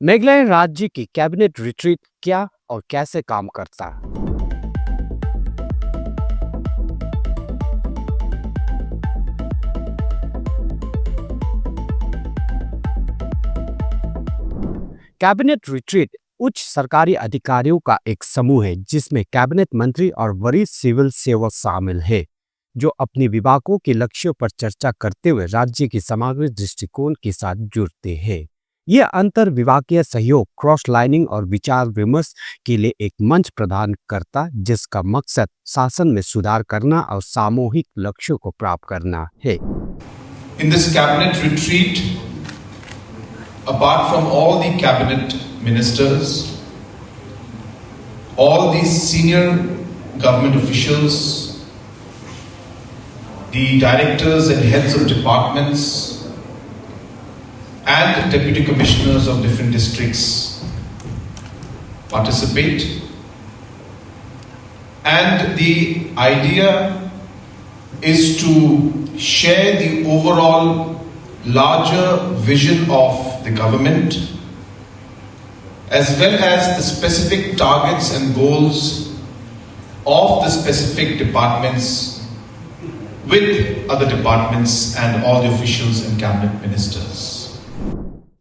मेघालय राज्य की cabinet retreat क्या और कैसे काम करता है? कैबिनेट रिट्रीट उच्च सरकारी अधिकारियों का एक समूह है जिसमें कैबिनेट मंत्री और वरिष्ठ सिविल सेवक शामिल है, जो अपने विभागों के लक्ष्यों पर चर्चा करते हुए राज्य के समग्र दृष्टिकोण के साथ जुड़ते हैं। यह अंतर विभागीय सहयोग, क्रॉस लाइनिंग और विचार विमर्श के लिए एक मंच प्रदान करता, जिसका मकसद शासन में सुधार करना और सामूहिक लक्ष्यों को प्राप्त करना है। In this cabinet retreat, apart from all the cabinet ministers, all the senior government officials, the directors and heads of departments, and deputy commissioners of different districts participate. And the idea is to share the overall larger vision of the government, as well as the specific targets and goals of the specific departments with other departments and all the officials and cabinet ministers.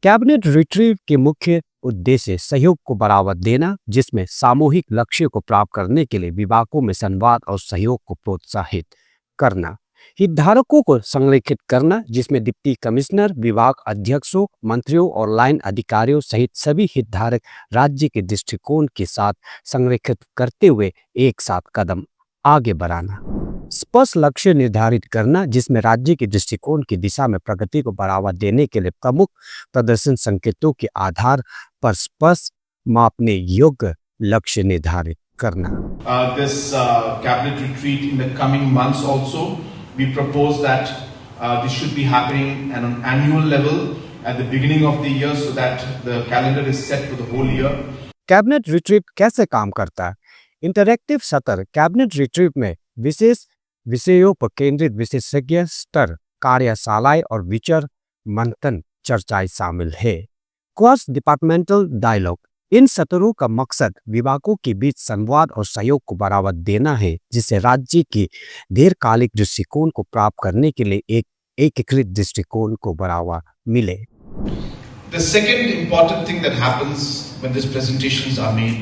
Cabinet retreat के मुख्य उद्देश्य सहयोग को बढ़ावा देना, जिसमें सामूहिक लक्ष्य को प्राप्त करने के लिए विभागों में संवाद और सहयोग को प्रोत्साहित करना, हितधारकों को संरेखित करना, जिसमें डिप्टी कमिश्नर, विभाग अध्यक्षों, मंत्रियों और लाइन अधिकारियों सहित सभी हितधारक राज्य के दृष्टिकोण के साथ संरेखित करते हुए एक साथ कदम आगे बढ़ाना, स्पष्ट लक्ष्य निर्धारित करना, जिसमें राज्य के दृष्टिकोण की दिशा में प्रगति को बढ़ावा देने के लिए प्रमुख प्रदर्शन संकेतों के आधार पर स्पष्ट मापने योग्य लक्ष्य निर्धारित करना। This cabinet retreat in the coming months also, we propose that this should be happening at an annual level at the beginning of the year so that the calendar is set for the whole year. Cabinet retreat कैसे काम करता है? Interactive सत्र cabinet retreat में विशेष विषयों पर केंद्रित विशेषज्ञ स्तर कार्यशालाएं और विचार मंथन चर्चाएं शामिल है। क्रॉस डिपार्टमेंटल डायलॉग, इन सत्रों का मकसद विभागों के बीच संवाद और सहयोग को बढ़ावा देना है, जिससे राज्य की दीर्घकालिक दृष्टिकोण को प्राप्त करने के लिए एक एकीकृत दृष्टिकोण को बढ़ावा मिले। The second important thing that happens when these presentations are made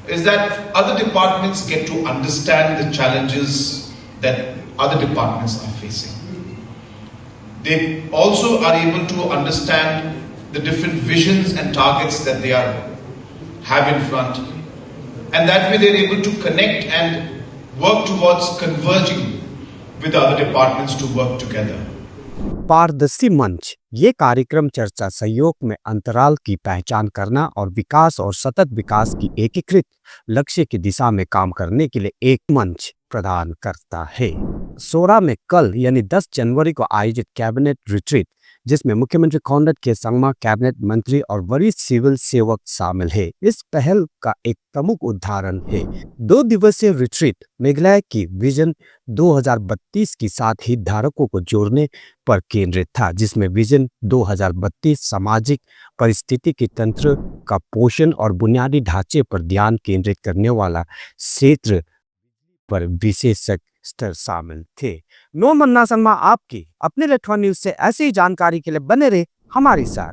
is that other departments get to understand the challenges that other departments are facing. They also are able to understand the different visions and targets that they have in front, and that way they're able to connect and work towards converging with the other departments to work together. पारदर्शी मंच, ये कार्यक्रम चर्चा सहयोग में अंतराल की पहचान करना और विकास और सतत विकास की एकीकृत लक्ष्य की दिशा में काम करने के लिए एक मंच प्रदान करता है। सोरा में कल यानी 10 जनवरी को आयोजित कैबिनेट रिट्रीट, जिसमें मुख्यमंत्री कॉनरेड के संगमा, कैबिनेट मंत्री और वरिष्ठ सिविल सेवक शामिल है, इस पहल का एक प्रमुख उदाहरण है। 2 दिवसीय रिट्रीट मेघालय की विजन 2032 के साथ हितधारकों को जोड़ने पर केंद्रित था, जिसमें विजन 2032 सामाजिक पारिस्थितिकी तंत्र का पोषण और बुनियादी ढांचे पर ध्यान केंद्रित करने वाला क्षेत्र पर विशेषज्ञ स्तर शामिल थे। नो मन्ना शर्मा आपकी अपने इलेक्ट्रॉनिक न्यूज से ऐसी जानकारी के लिए बने रहे हमारे साथ।